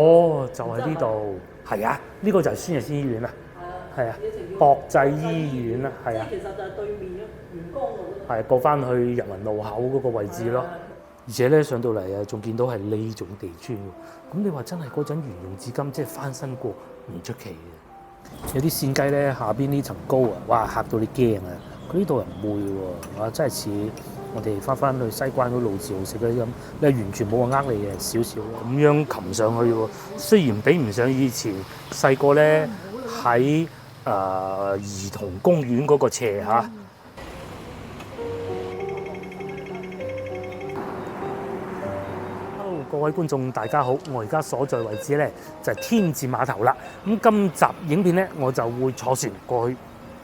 哦，就喺呢度，係啊，呢個就係孫逸仙醫院啊，係啊，國際醫院啊，係啊，其實就係對面咯，元江路嗰度。係過翻去人民路口嗰個位置咯。而且咧上到嚟啊，仲見到係呢種地磚喎。咁你話真係嗰陣沿用至今，即係翻新過，唔出奇嘅。有啲線雞咧下邊呢層高啊，哇嚇到你驚啊！佢呢度又唔會喎，哇真係似我哋翻去西關嗰路字號食嗰啲咁，你係完全冇話呃你嘅少少咁樣擒上去喎。雖然比唔上以前細個咧喺兒童公園嗰個斜嚇。各位觀眾大家好，我而家所在位置咧就係天字碼頭啦。咁今集影片咧我就會坐船過去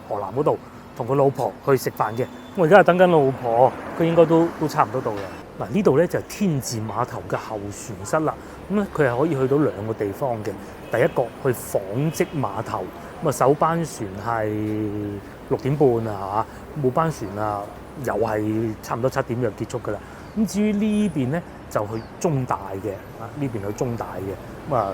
河南嗰度，同佢老婆去食飯嘅。我而家等緊老婆，佢應該都差唔多到啦。嗱，呢度咧就係天字碼頭嘅候船室啦。咁咧佢係可以去到兩個地方嘅。第一個去紡織碼頭，咁啊首班船係6點半啊嚇，末班船啊又係差唔多7點就結束噶啦。咁至於呢邊咧就去中大嘅，啊呢邊去中大嘅，咁啊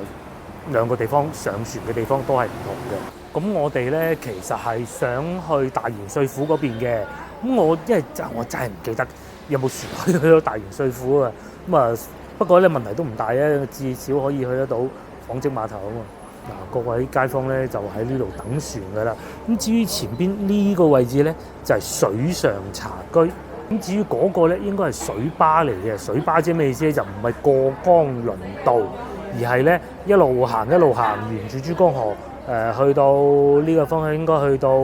兩個地方上船嘅地方都係唔同嘅。咁我哋咧其實係想去大元帥府嗰邊嘅，咁我因為我真係唔記得有冇船去到大元帥府啊。咁啊不過咧問題都唔大啊，至少可以去得到紡織碼頭啊嘛。嗱，各位街坊咧就喺呢度等船噶啦。咁至於前邊呢個位置咧就係水上茶居。咁至於嗰個咧，應該係水巴嚟嘅。水巴即係咩意思咧？就唔係過江輪渡，而係咧一路行，沿住珠江河去到呢個方向，應該去到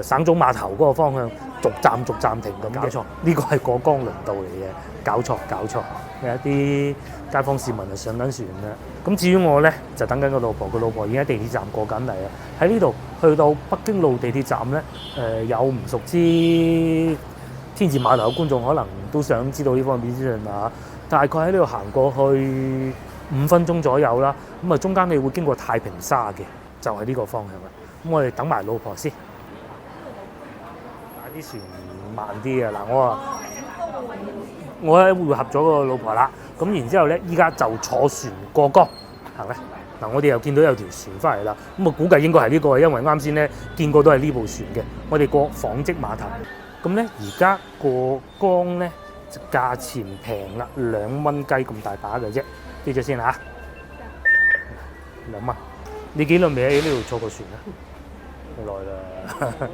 省總碼頭嗰個方向，逐站停咁。搞錯，呢個係過江輪渡嚟嘅，搞錯。有一啲街坊市民就上緊船啦。咁至於我咧，就等緊個老婆，個老婆已經喺地鐵站過緊嚟啦。喺呢度去到北京路地鐵站咧，有唔熟知天字碼頭嘅觀眾可能都想知道呢方面資訊啊。大概喺呢度行過去5分鐘左右啦。咁啊，中間你會經過太平沙嘅，就係呢個方向啦。咁我哋等埋老婆先。啲船慢啲啊！嗱，我咧會合咗個老婆啦。咁然之後咧，依家就坐船過江行咧。嗱，我哋又見到有條船翻嚟啦。咁我估計應該係呢個，因為啱先咧見過都係呢部船嘅。我哋過紡織碼頭。咁咧而家過江咧就價錢平啦，2蚊雞咁大把嘅啫。記住先嚇，2蚊。你幾耐未喺呢度坐過船啊？好耐啦。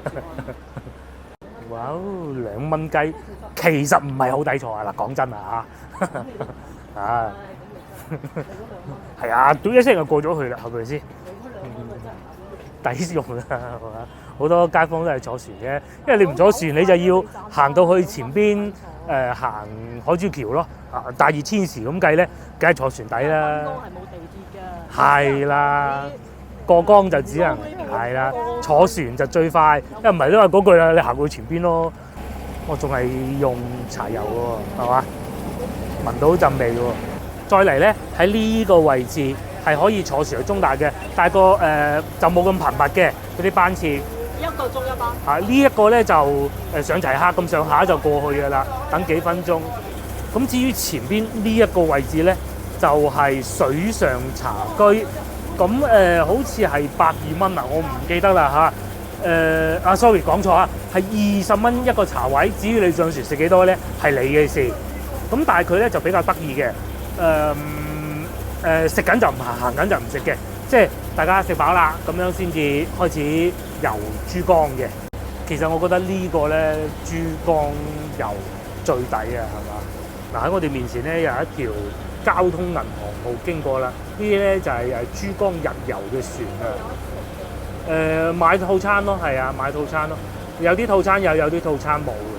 哇，2蚊雞，其實唔係好抵坐啊！嗱，講真啊嚇，啊，係啊，嘟一聲就過咗去啦，係咪先？抵用啦，係嘛？好多街坊都係坐船嘅，因為你唔坐船，你就要行到去前邊行海珠橋咯。大熱天時咁計咧，梗係坐船抵啦。江係冇地鐵㗎。係啦。過江就只能係啦，坐船就最快，因為唔係都係嗰句啦，你行到前邊咯。我仲係用柴油喎，係嘛？聞到陣味喎。再嚟咧，喺呢個位置係可以坐船去中大嘅，但係就冇咁頻密嘅嗰啲班次。1個鐘一班。呢一個咧就上齊客咁上下就過去㗎啦，等幾分鐘。咁至於前邊呢一個位置咧，就係水上茶居。咁好似係120蚊啊，我唔記得啦嚇。sorry 講錯啊，係20蚊一個茶位。至於你上船食幾多咧，係你嘅事。咁但係佢咧就比較得意嘅，食緊就唔行緊就唔食嘅，即係大家食飽啦，咁樣先至開始遊珠江嘅。其實我覺得呢個咧珠江遊最抵啊，係嘛？嗱，喺我哋面前咧有一條交通銀行號經過啦，呢啲咧就係珠江日遊嘅船啊。買套餐咯，係啊，買套餐咯，有啲套餐有啲套餐冇嘅。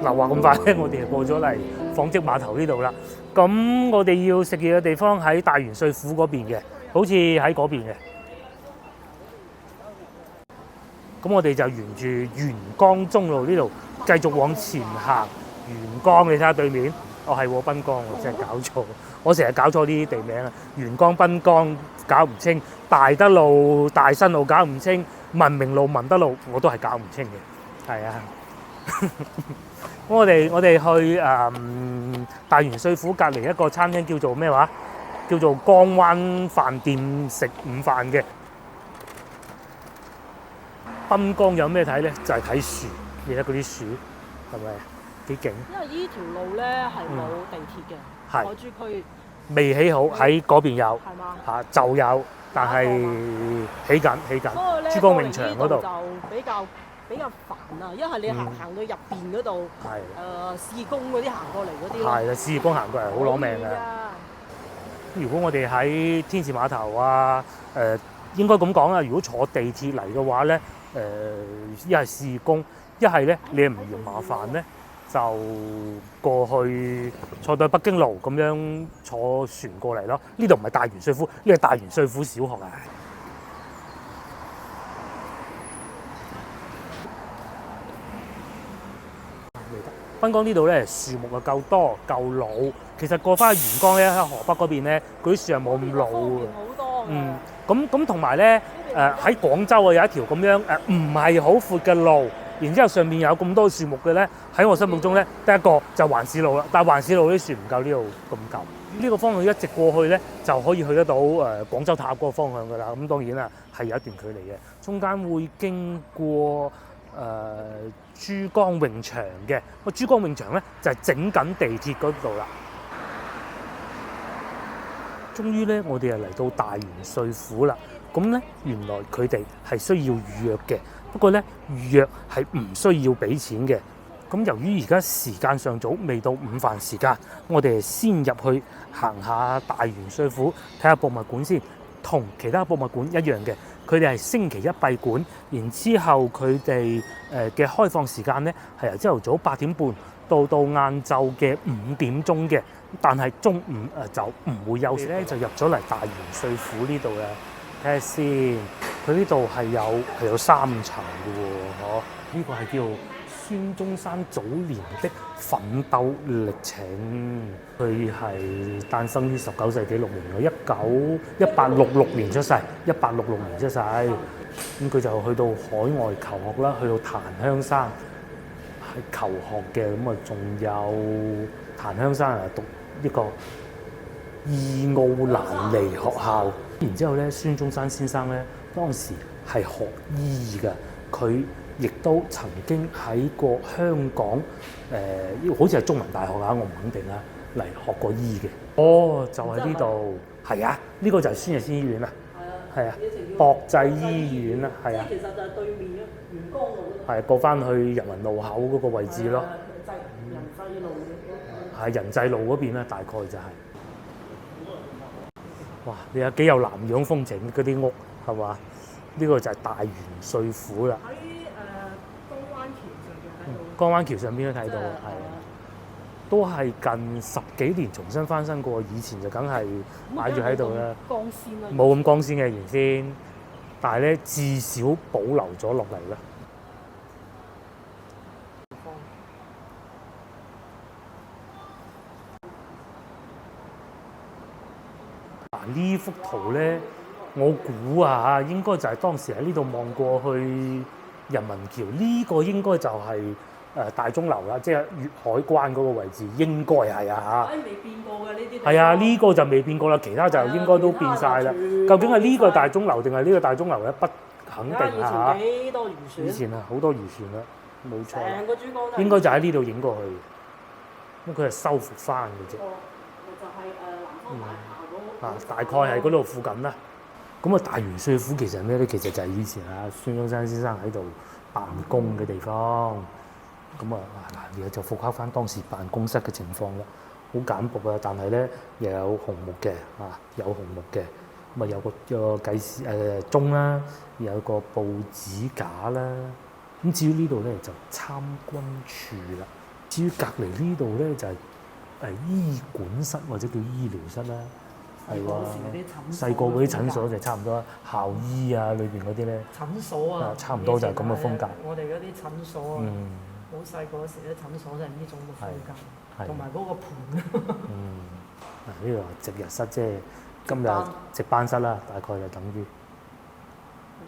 嗱，話咁快咧，我哋就過咗嚟紡織碼頭呢度啦。咁我哋要食嘢嘅地方喺大元帥府嗰邊嘅，好似喺嗰邊嘅。咁我哋就沿住元江中路呢度繼續往前行。元江，你睇下對面，係喎，濱江，我真係搞錯，我成日搞錯呢啲地名啊！元江、濱江搞唔清，大德路、大新路搞唔清，文明路、文德路我都係搞唔清嘅，係啊。我哋去大元帥府隔離一個餐廳叫做咩話？叫做江灣飯店食午飯嘅。濱江有咩睇咧？就係睇樹，你睇嗰啲樹係咪幾勁？因為呢條路咧係冇地鐵嘅，海珠區未起好，喺嗰邊有係嘛嚇就有，但係起緊。珠江泳場嗰度就比較煩啊，因為你行到入邊嗰度，試工嗰啲行過嚟嗰啲，係啦，試工行過嚟好攞命嘅。如果我哋喺天字碼頭啊，應該咁講啦，如果坐地鐵嚟嘅話咧，一係試工，一係咧你唔嫌麻煩咧，就過去坐到北京路咁樣坐船過嚟咯。呢度唔係大元帥府，呢個係大元帥府小學啊。濱江呢度咧樹木啊夠多夠老，其實過翻去元江咧喺河北嗰邊咧，嗰啲樹係冇咁老嘅。好多咁同埋咧喺廣州啊有一條咁樣唔係好闊嘅路，然之後上面有咁多樹木嘅咧，喺我心目中咧得一個就環市路啦。但係環市路啲樹唔夠呢度咁夠，呢個方向一直過去咧就可以去得到廣州塔嗰個方向㗎啦。咁當然啦係有一段距離嘅，中間會經過珠江泳場嘅，珠江泳場咧就係整緊地鐵嗰度啦。終於咧，我哋又嚟到大元帥府啦。咁咧，原來佢哋係需要預約嘅，不過咧預約係唔需要俾錢嘅。咁由於而家時間尚早，未到午飯時間，我哋先入去行下大元帥府，睇下博物館先。同其他博物館一樣嘅，佢哋係星期一閉館，然之後佢哋嘅開放時間咧係由朝頭早8點半到晏晝嘅5點鐘嘅，但係中午就唔會休息咧，就入咗嚟大元帥府呢度啦。睇下先，佢呢度係有3層嘅喎，呢個係叫孫中山早年的奮鬥歷程，佢係誕生於19世紀6年嘅1866年出世，1866年出世。咁佢就去到海外求學啦，去到檀香山係求學嘅。咁啊，仲有檀香山讀一個義奧蘭尼學校。然之後咧，孫中山先生咧當時係學醫嘅，佢亦都曾經喺過香港好似係中文大學啊，我唔肯定啦，嚟學過醫嘅。哦，就喺呢度，係啊，呢個就係孫逸仙醫院啦，係啊，博濟醫院啦，係啊，其實就係對面咯，元江路嗰度。係過翻去人民路口嗰個位置咯，人濟路係人濟路嗰邊啦，大概就係。哇！你有幾有南洋風情嗰啲屋係嘛？呢個就係大元帥府啦。喺江灣橋上邊都睇到，係都係近10幾年重新翻新過，以前就梗係擺住喺度啦。光鮮啦，冇咁光鮮嘅原先，但係咧至少保留咗落嚟啦。呢幅圖咧，我估啊應該就係當時喺呢度望過去人民橋，呢個應該就係大鐘樓啦，即係粵海關嗰個位置，應該係啊嚇。未變過嘅呢啲。係啊，呢個就未變過啦，其他就應該都變晒啦。究竟係呢個大鐘樓定係呢個大鐘樓咧？不肯定嚇。幾多漁船？以前啊，好多漁船啦，冇錯。成個珠江都。應該就喺呢度影過去，咁佢係修復翻嘅啫。就係南方大廈大概係嗰度附近啦。咁啊，大元帥府其實係咩咧？其實就係以前孫中山先生喺度辦公嘅地方。咁而家就復刻翻當時辦公室嘅情況啦。好簡樸啊，但係咧又有紅木嘅有紅木嘅。咁啊有個計時鐘啦，有個報紙架啦。咁至於呢度咧就參軍處啦。至於隔離呢度咧就係醫管室或者叫醫療室啦，係喎。細個嗰啲診所就差唔多校醫啊，裏邊嗰啲咧。診所啊，差唔多就係咁嘅風格。我哋嗰啲診所啊，好細個嗰時咧診所就係呢種嘅風格，同埋嗰個盤。嗱呢個值日室即係今日值班室啦，大概就等於。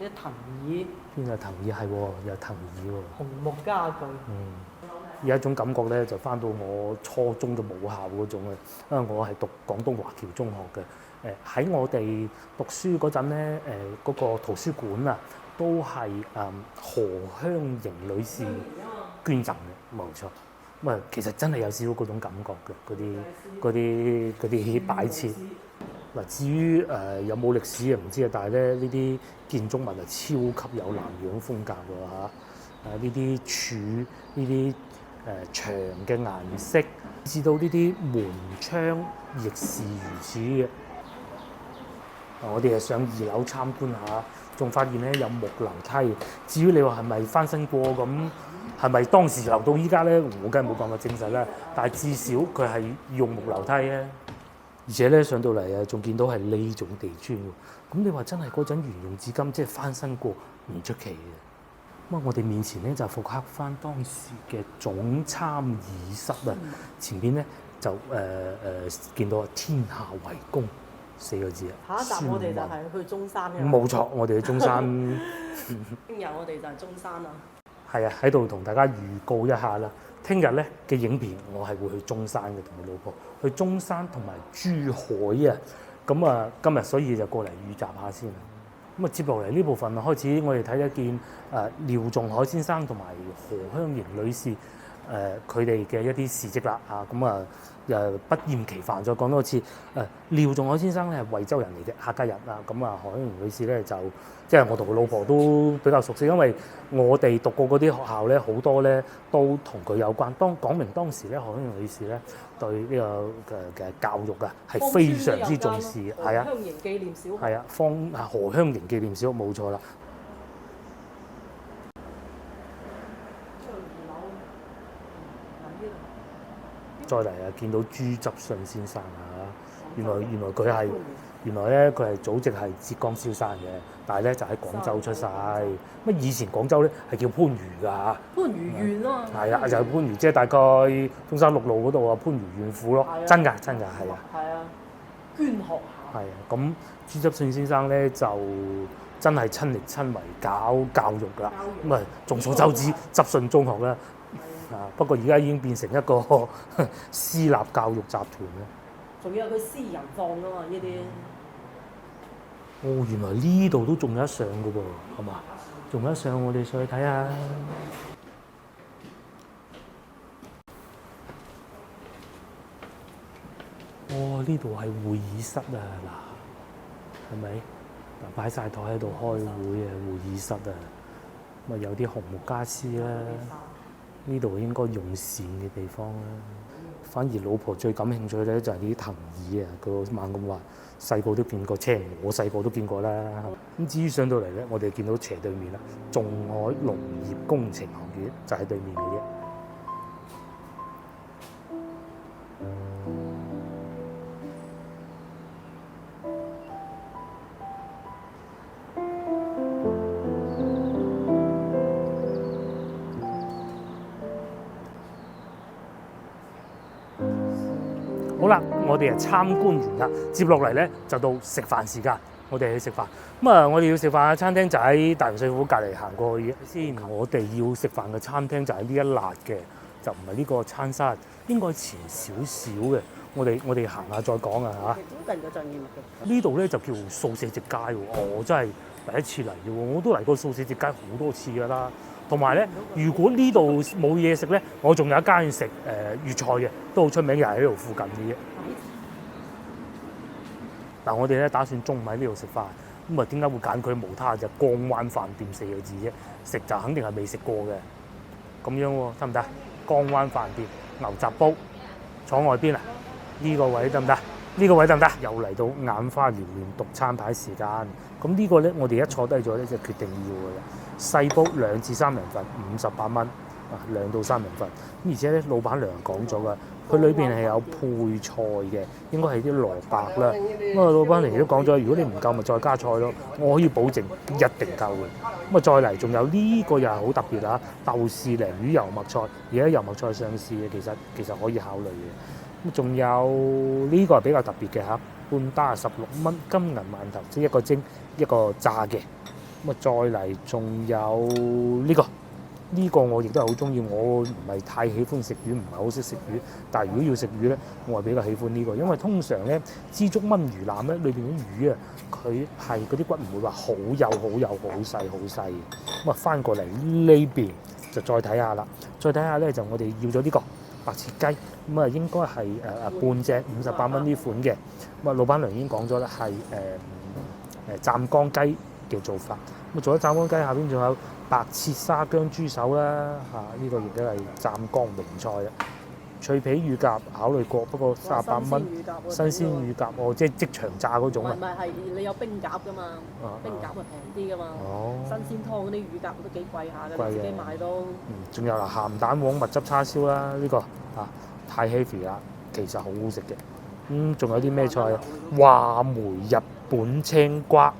啲藤椅。邊有藤椅係喎，有藤椅喎。紅木家具。有一種感覺咧，就翻到我初中嘅母校嗰種啊，因為我係讀廣東華僑中學嘅。喺我哋讀書嗰陣咧，嗰個圖書館啊，都係何香凝女士捐贈嘅，冇錯。咁啊，其實真係有少少嗰種感覺嘅，嗰啲擺設。嗱，至於有冇歷史啊唔知啊，但係咧呢啲建築物係超級有南洋風格㗎嚇。呢啲柱，呢啲牆嘅顏色，至到呢啲門窗亦是如此嘅。我哋係上2樓參觀下，仲發現咧有木樓梯。至於你話係咪翻新過咁，係咪當時留到依家咧？我梗係冇辦法證實啦。但係至少佢係用木樓梯啊，而且咧上到嚟啊，仲見到係呢種地磚喎。咁你話真係嗰陣沿用至今，即係翻新過唔出奇嘅。咁我哋面前咧就復刻翻當時嘅總參議室啊，前邊咧就見到天下為公4個字啊。下一集我哋就係去中山嘅。冇錯，我哋去中山。聽日我哋就係中山啦。係啊，喺度同大家預告一下啦。聽日咧嘅影片我係會去中山嘅，同我老婆去中山同埋珠海啊。咁啊，今日所以就過嚟預習下先。咁啊，接落嚟呢部分啊，開始我哋睇一見廖仲愷先生同埋何香凝女士佢哋嘅一啲事蹟啦嚇。咁啊不厭其煩再講多次。廖仲愷先生咧係惠州人嚟嘅，客家人啊。咁啊何香凝女士咧就即係我同佢老婆都比較熟悉，因為我哋讀過嗰啲學校咧好多咧都同佢有關。講明當時咧何香凝女士咧對呢個嘅教育啊係非常之重視嘅，係啊。何香凝紀念小學。係啊，何香凝紀念小學冇錯啦。再嚟啊，見到朱執信先生啊，原來佢係咧佢係祖籍係浙江蕭山嘅，但係咧就喺廣州出世。乜以前廣州咧係叫番禺㗎嚇。番禺縣咯。係啊，就係番禺，即係大概中山6路嗰度啊，番禺縣府咯。真㗎，係啊。係啊，捐學校。係啊，咁朱執信先生咧就真係親力親為搞教育啦。咁啊，眾所周知執信中學啦。不過而家已經變成一個私立教育集團啦。仲要有佢私人放㗎嘛呢啲。原來呢度都仲有得上㗎噃，係嘛？仲有得上，我哋上去睇下。呢度係會議室啊，嗱，係咪？嗱，擺晒台喺度開會啊，會議室啊，咁啊有啲紅木家私啦。呢度應該用膳嘅地方啦。反而老婆最感興趣咧就係啲藤椅啊，佢猛咁話細個都見過，即係我細個都見過啦。咁至於上到嚟咧，我哋見到斜對面啦，仲海農業工程學院就喺對面嘅啫。好啦，我哋參觀完啦，接落嚟咧就到食飯時間，我哋去食飯。咁啊，我哋要食飯嘅餐廳就喺大洋水庫隔離行過去先。我哋要食飯嘅餐廳就喺呢一辣嘅，就唔係呢個餐室，應該前少少嘅。我哋行下再講啊嚇。呢度咧就叫素食節街喎，我真係第一次嚟啫喎，我都嚟過素食節街好多次㗎啦。同埋咧，如果呢度冇嘢食咧，我仲有一間食粵菜嘅，都好出名，又係喺度附近嘅啫。嗱，我哋咧打算中午喺呢度食飯，咁啊點解會揀佢無他就江灣飯店4個字啫？食就肯定係未食過嘅，咁樣喎，得唔得？江灣飯店牛雜煲，坐外邊啊？呢個位得唔得？呢個位得唔得？又嚟到眼花繚亂讀餐牌時間，咁呢個咧我哋一坐低咗咧就決定要㗎啦。細煲2至3人份，58蚊。2到3人份。而且咧，老闆娘講咗㗎，佢裏邊係有配菜嘅，應該係啲蘿蔔啦。咁啊，老闆娘亦都講咗，如果你唔夠咪再加菜咯。我可以保證一定夠嘅。咁啊，再嚟仲有呢個又係好特別啊！豆豉鯪魚油麥菜，而家油麥菜上市嘅，其實可以考慮嘅。咁仲有呢個係比較特別嘅嚇，半打16蚊金銀饅頭，即係一個蒸一個炸嘅。咁啊，再嚟仲有呢個我亦都係好中意，我唔係太喜歡食魚，唔係好識食魚，但係如果要食魚咧，我係比較喜歡呢個，因為通常咧枝竹炆魚腩咧裏邊啲魚啊，佢係嗰啲骨唔會話好幼好細好細嘅。咁啊，翻過嚟呢邊就再睇下啦，再睇下咧就我哋要咗呢個白切雞，咁啊應該係半隻58蚊呢款嘅。咁啊，老闆娘已經講咗啦，係湛江雞嘅做法。咁做咗湛江雞，下邊仲有白切沙姜豬手啦，呢個亦都係湛江名菜啦。脆皮乳鴿考慮過，不過38蚊。新鮮乳鴿哦，即係即場炸嗰種啊。唔係你有冰鴿噶嘛？冰鴿咪平啲噶嘛。哦。新鮮湯嗰啲乳鴿都幾貴下嘅，自己買都。仲有啦，鹹蛋黃蜜汁叉燒啦，呢個太 heavy 啦，其實好好食嘅。仲有啲咩菜啊？話梅日本青瓜，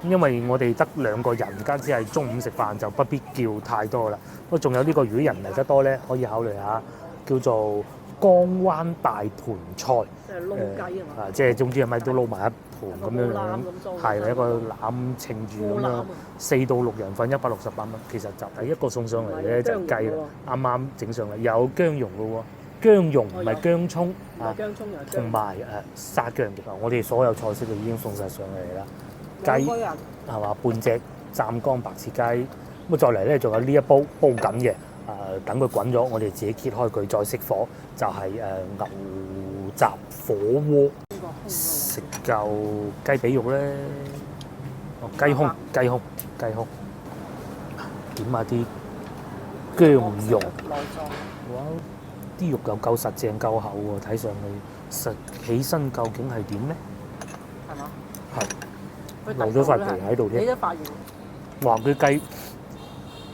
因為我哋得2個人，加之係中午食飯，就不必叫太多啦。不過仲有呢個，如果人嚟得多咧，可以考慮下，叫做江灣大盤菜。即係撈雞啊嘛！即係總之係咪都撈埋一盤咁樣，係一個攬稱住咁樣，4到6人份168蚊。其實就第一個送上嚟咧就雞啦，啱啱整上嚟有薑蓉嘅喎。薑蓉唔係薑葱同埋沙薑嘅。我哋所有菜式就已經送晒上嚟啦。雞係嘛，半隻湛江白切雞。咁再嚟咧，仲有呢一煲緊嘅。等佢滾咗，我哋自己揭開佢再熄火，就係牛雜火鍋。食夠雞髀肉咧，雞胸。點下啲薑蓉。哇！啲肉又夠實淨夠厚喎，睇上去實起身究竟係點咧？係嘛？係留咗塊皮喺度添。你都發現？哇！啲雞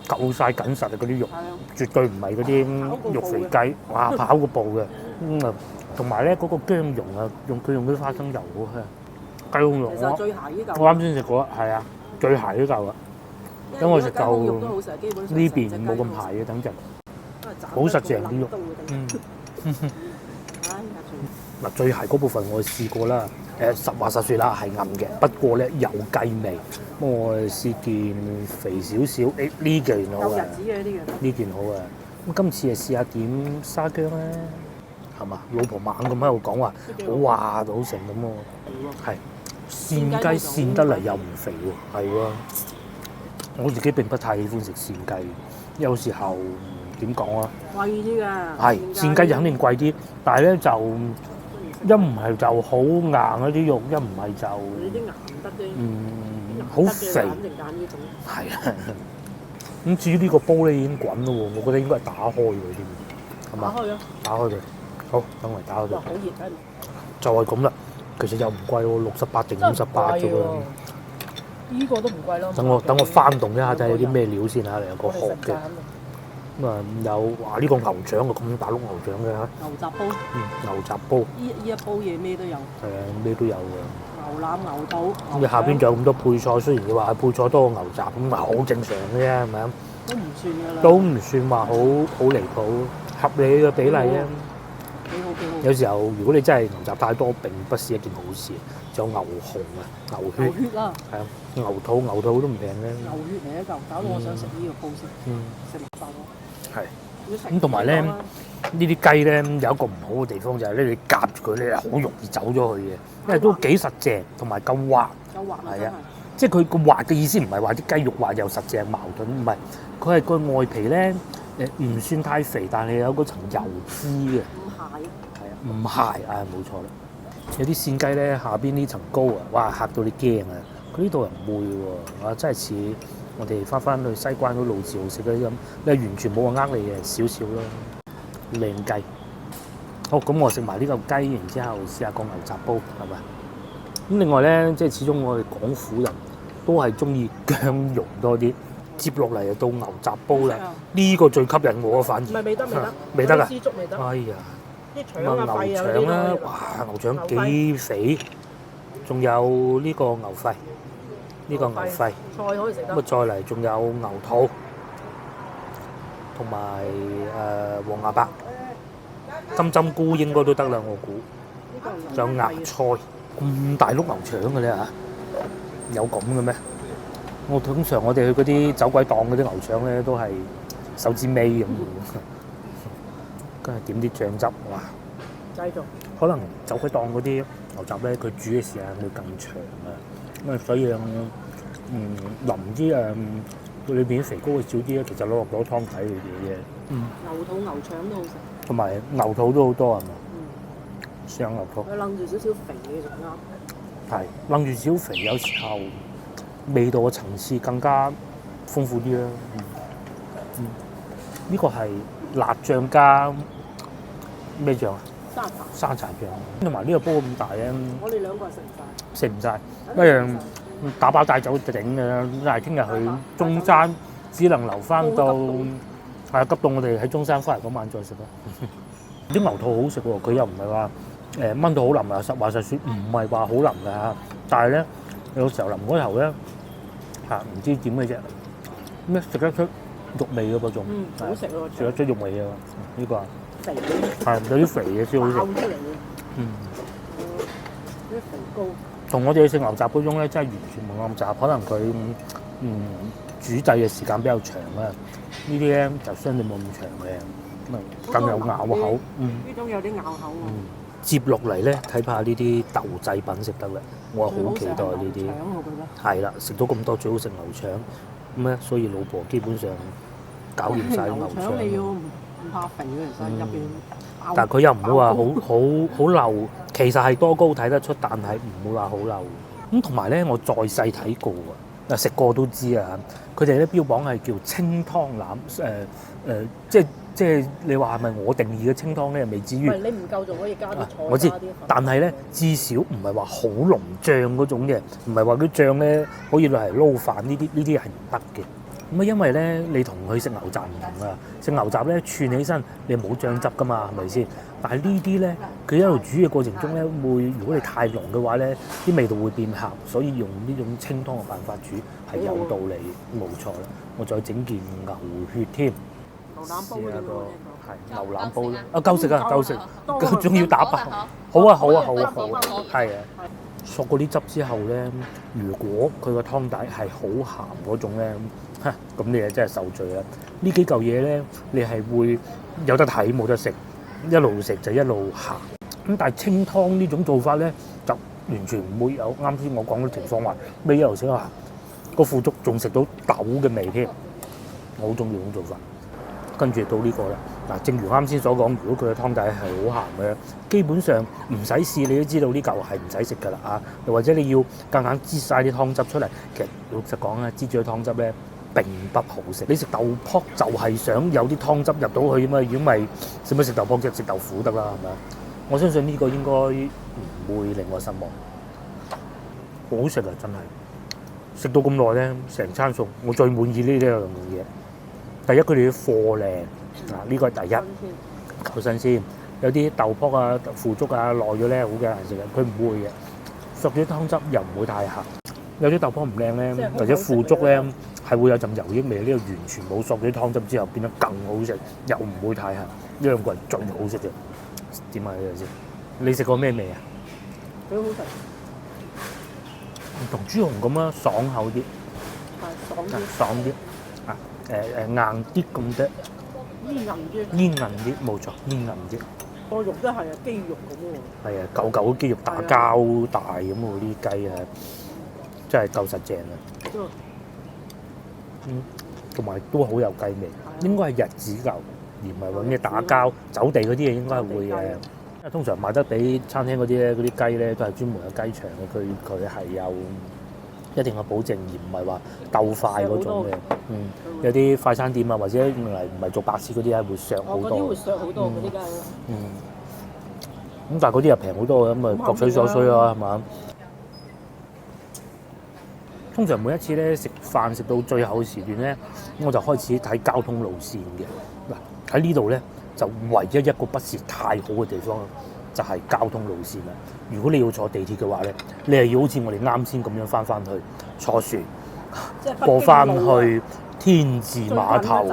夠晒緊實啊！嗰啲肉絕對唔係嗰啲肉肥雞，哇！跑個步嘅。同埋咧嗰個薑蓉啊，佢用啲花生油好香。雞胸肉我啱先食過，係啊，最鞋呢嚿啊。因為我食夠呢邊冇咁鞋嘅，等陣。好實淨啲肉，嗱最鞋嗰部分我試過啦，實話實説啦係韌嘅，不過咧有雞味。咁我試件肥少少，呢件好啊，呢件好啊。咁今次試下點沙姜咧，係嘛？老婆猛咁喺度講話，好滑好成咁喎，係鮮雞鮮得嚟又唔肥喎，係喎。我自己並不太喜歡食鮮雞，有時候。點講啊？貴啲㗎，係鮮雞就肯定貴啲，但係咧就一唔係就好硬嗰啲肉，一唔係就你啲硬得啫，好肥，肯定揀呢種。係啊，咁至於呢個煲咧已經滾咯喎，我覺得應該係打開佢添，係嘛？打開咗，打開佢。好，等我打開佢。哇，好熱睇。就係咁啦，其實又唔貴喎，68定58啫喎。呢個都唔貴咯。等我翻動一下睇下有啲咩料先嚇，有個殼嘅。咁啊有話呢個牛掌啊，咁大碌牛掌嘅嚇。牛雜煲。牛雜煲。呢一煲嘢咩都有。係啊，咩都有嘅。牛腩、牛肚。咁你下邊仲有咁多配菜，雖然你話配菜多過牛雜，咁咪好正常嘅啫，係咪啊？都唔算㗎啦。都唔算話好離譜，合理嘅比例啊。幾好幾好。有時候如果你真係牛雜太多，並不是一件好事。仲有牛紅啊，牛血。牛血啦。係啊，牛肚都唔平嘅。牛血嚟一嚿，搞到我想食呢個煲先。食唔飽咯。係，咁同埋咧，呢啲雞咧有一個唔好嘅地方就係咧，你夾住佢咧好容易走咗去嘅，因為都幾實淨，同埋夠滑。夠滑係啊，即係佢個滑嘅意思唔係話啲雞肉滑又實淨矛盾，唔係，佢係個外皮咧唔算太肥，但係有嗰層油脂嘅。唔蟹。係啊，唔蟹啊，冇錯啦。有啲鮮雞咧下邊呢層膏啊，哇嚇到你驚啊！佢呢度又唔會喎，啊真係似。我哋翻去西關嗰路字號食嗰啲咁，你完全冇話呃你嘅少少咯，靚雞。好，咁我食埋呢嚿雞，然之後試下個牛雜煲，係咪？咁另外咧，即係始終我哋廣府人都係中意薑蓉多啲，接落嚟就到牛雜煲啦，好食啊呢個最吸引我啊，反而唔係未得未得㗎絲竹未得，哎呀，啲咁啊腸啊、肺牛啊嗰啲腸啦，都可以哇牛腸幾肥，仲有呢個牛肺，呢個牛肺，菜可以食得咁啊。再嚟仲有牛肚，同埋黃芽白、金針菇應該都得啦，我估。呢個仲有芽菜，咁大碌牛腸嘅咧嚇，有咁嘅咩？通常我哋去嗰啲走鬼檔嗰啲牛腸咧，都係手指尾咁，跟住點啲醬汁，哇！繼續可能走鬼檔嗰啲牛雜咧，佢煮嘅時間會更長啊，咁啊所以淋啲裏邊啲肥膏會少啲咧，其實攞湯底嚟嘅啫。牛肚、牛腸都好食。同埋牛肚都好多係嘛？嗯，上牛肚佢擸住少少肥嘅仲啱。係擸住少肥，有時候味道嘅層次更加豐富啲啦。呢個係辣醬加咩醬啊？沙茶，沙茶醬，同埋呢個煲咁大咧，我哋兩個人食唔晒。食唔晒，一樣打包帶走就頂嘅啦。但係聽日去中山，只能留翻到係急到我哋喺中山翻嚟嗰晚再食咯。啲牛肚好食喎，佢又唔係話炆到好腍啊，實話實説唔係話好腍㗎嚇。但係咧有時候淋嗰頭咧嚇唔知點嘅啫，咩食得出肉味嘅嗰種，好食喎，食得出肉味嘅呢個肥係有啲肥嘅先好食。爆出嚟嘅，嗯。啲肥膏。同我哋食牛雜嗰種咧，真係完全冇咁雜，可能佢煮製嘅時間比較長啊。呢啲咧就相對冇咁長嘅，咁啊更有咬口。呢種有啲咬口喎。接落嚟咧，睇下呢啲豆製品食得啦，我好期待呢啲。腸我覺得。係啦，食到咁多最好食牛腸，咁咧所以老婆基本上搞掂晒牛腸。腸你要唔怕肥嘅，其實入邊。但係佢又唔會話好漏，其實係多膏睇得出，但係唔會話好漏。咁同埋咧，我再細睇過啊，食過都知啊。佢哋咧標榜係叫清湯腩，即係你話係咪我定義嘅清湯咧？未至於。唔係你唔夠仲可以加啲菜，我知加啲粉，但係咧至少唔係話好濃醬嗰種嘅，唔係話啲醬咧可以攞嚟撈飯呢啲係唔得嘅。咁啊，因為咧你同佢食牛雜唔同啊，食牛雜咧串起身你冇醬汁噶嘛，係咪先？但係呢啲咧佢一路煮嘅過程中咧如果你太濃嘅話咧，啲味道會變鹹，所以用呢種清湯嘅辦法煮係有道理，冇錯啦。我再整件牛血添。牛腩煲嗰啲喎，係牛腩煲啊，夠食啊，夠食，仲要打包。好啊，係啊。索嗰啲汁之後咧，如果佢個湯底係好鹹嗰種咧，咁你真係受罪啦！呢幾嚿嘢咧，你係會有得睇冇得食，一路食就一路鹹。咁但係清湯呢種做法咧，就完全唔會有啱先我講嘅情況話，咩一路食啊，個腐竹仲食到豆嘅味添，我好中意呢種做法。跟住到呢個啦，嗱，正如啱先所講，如果佢嘅湯底係好鹹嘅，基本上唔使試你都知道呢嚿係唔使食㗎啦啊！又或者你要夾硬擠晒啲湯汁出嚟，其實老實講啊，擠住啲湯汁咧並不好食。你食豆卜就係想有啲湯汁入到去啊嘛，如果唔係使乜食豆卜啫？食豆腐得啦，係咪啊？我相信呢個應該唔會令我失望，好食啊！真係食到咁耐咧，成餐餸我最滿意呢兩樣嘢。第一，佢哋啲貨靚，嗱呢個係第一，夠新鮮。有啲豆卜啊、腐竹啊耐咗咧，好嘅難食嘅，佢唔會嘅。索咗湯汁又唔會太鹹。有啲豆卜唔靚咧，或者腐竹咧係會有陣油益味，呢個完全冇索咗湯汁之後變得更好食，又唔會太鹹。呢兩個係最好食嘅。點啊？呢樣先？你食過咩味啊？幾好食。同豬紅咁啊，爽口啲，爽啲。硬啲咁多，煙韌啲，冇錯，煙韌啲。個肉都係啊，肌肉咁喎。係啊，嚿嚿肌肉打交大咁喎，呢啲雞啊，真係夠實正啊！同埋都好有雞味，應該係日子牛，而唔係揾嘢打交走地嗰啲嘢，應該係會嘅。因為通常賣得俾餐廳嗰啲咧，嗰啲雞咧都係專門有雞場嘅，佢係有一定嘅保證，而唔係話鬥快嗰種嘅。有啲快餐店啊，或者唔係做白切嗰啲咧，會削好多。嗰啲會削好多嗰啲雞。咁但係嗰啲又平好多嘅，咁啊各取所需啦，係嘛？通常每一次咧食飯食到最後嘅時段咧，我就開始睇交通路線嘅。嗱，喺呢度咧就唯一一個不是太好嘅地方，就係交通路線啦。如果你要坐地鐵嘅話咧，你係要好似我哋啱先咁樣翻去坐船，過翻去天字碼頭，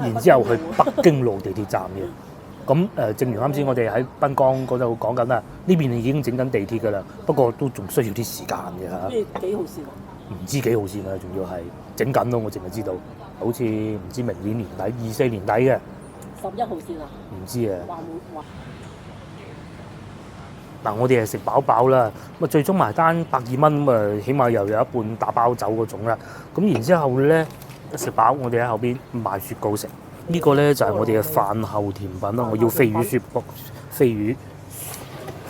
然之後去北京路地鐵站嘅。咁正如啱先我哋喺濱江嗰度講緊啦，呢邊已經整緊地鐵㗎啦，不過都仲需要啲時間嘅嚇。咩幾號線啊？唔知幾號線啊，仲要係整緊咯，我淨係知道，好似唔知明年年底24年底嘅。11號線啊？唔知啊。話冇話。嗱，我哋係食飽飽啦，咁啊最終埋單120蚊，咁啊起碼又有一半打包走嗰種啦。咁然之後咧食飽，我哋喺後邊買雪糕食。呢個咧就係我哋嘅飯後甜品啦。我要飛魚雪卜，飛魚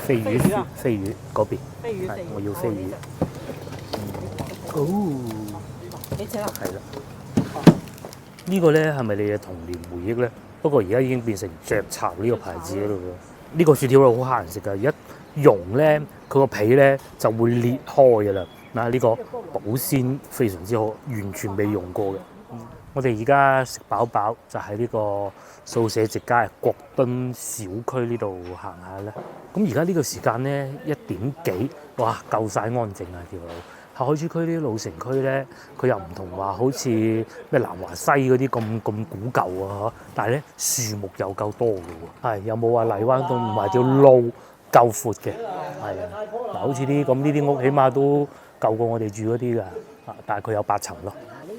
嗰邊。飛魚，我要飛魚。哦，幾錢啊？係啦。呢個咧係咪你嘅童年回憶咧？不過而家已經變成雀巢呢個牌子嗰度咯。呢個雪條好蝦人食㗎，一溶咧佢個皮咧就會裂開㗎啦。嗱，呢個保鮮非常之好，完全未用過嘅。我哋而家食飽飽，就喺呢個素社直街國敦小區呢度行下咧。咁而家呢個時間咧1點幾，哇夠晒安靜啊條路。喺海珠區呢啲老城區咧，佢又唔同話好似咩南華西嗰啲咁古舊啊，但係咧樹木又夠多嘅喎。係有冇話荔灣道唔係條路夠闊嘅？係啊，嗱好似啲咁呢啲屋，起碼都夠過我哋住嗰啲㗎。啊，但係佢有8層咯。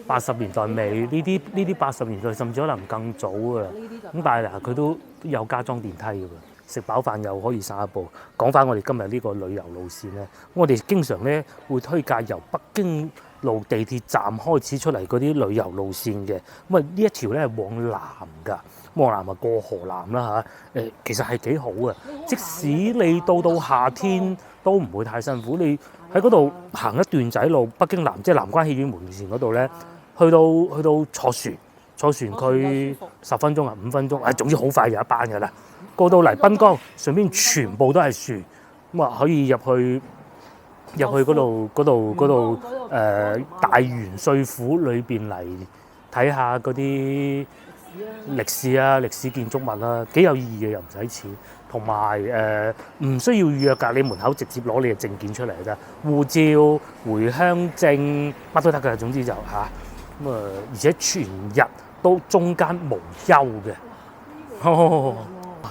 80年代尾呢啲80年代甚至可能更早㗎啦。咁但係嗱，佢都有加裝電梯㗎喎。食飽飯又可以散下步。講翻我哋今日呢個旅遊路線咧，我哋經常咧會推介由北京路地鐵站開始出嚟嗰啲旅遊路線嘅。咁啊呢一條咧係往南㗎，往南啊過河南啦嚇。其實係幾好嘅，即使你到夏天都唔會太辛苦。你喺嗰度行一段仔路，北京南即係南關戲院門前嗰度咧，去到坐船佢10分鐘啊5分鐘，總之好快有一班㗎啦。過到嚟濱江，上邊全部都係樹，咁啊可以入去嗰度大元帥府裏邊嚟睇下嗰啲歷史建築物啦，幾有意義嘅，又唔使錢，同埋唔需要預約㗎，你門口直接攞你嘅證件出嚟㗎，護照、回鄉證乜都得㗎，總之就嚇咁啊，而且全日都中間無休嘅。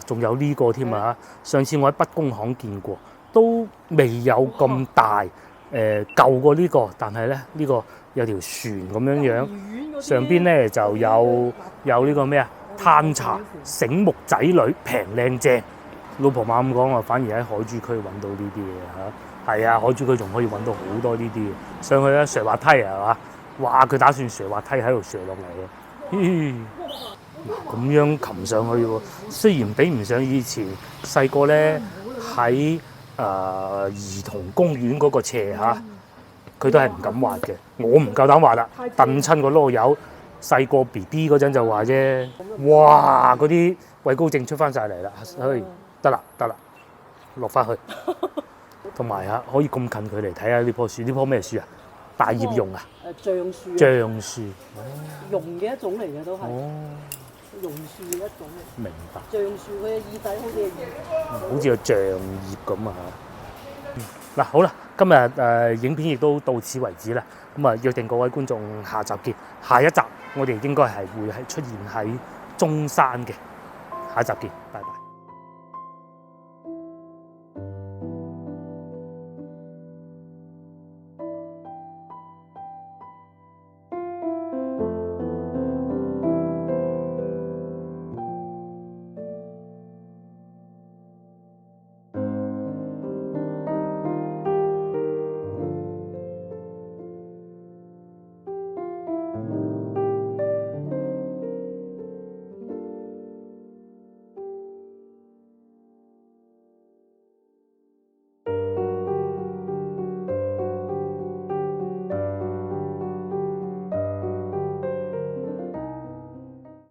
仲有呢個添啊！上次我喺北工行見過，都未有咁大，舊過呢個，但係咧呢個有條船咁樣，上邊咧就有呢個咩啊？嘆茶醒目仔女平靚正，老婆猛咁講啊，反而喺海珠區揾到呢啲嘢嚇。係啊，海珠區仲可以揾到好多呢啲嘢，上去咧瀡滑梯係嘛？哇！佢打算瀡滑梯喺度瀡落嚟嘅。咁樣擒上去喎，雖然比唔上以前細個咧喺兒童公園嗰個斜嚇，佢都係唔敢滑嘅。我唔夠膽滑啦，蹬親個囉柚。細個 BB 嗰陣就話啫，哇！嗰啲畏高症出翻晒嚟啦，得啦，落翻去。同埋啊，可以咁近距離睇下呢棵樹，呢棵咩樹啊？大葉榕啊？橡樹。橡樹。榕嘅一種嚟嘅都係。榕樹嘅一種嚟。明白。橡樹佢嘅葉底好似係葉，好似個橡葉咁啊！嗱，好啦，今日影片亦都到此為止啦。咁啊，約定各位觀眾下集見。下一集我哋應該係會係出現喺中山嘅。下一集見，拜拜。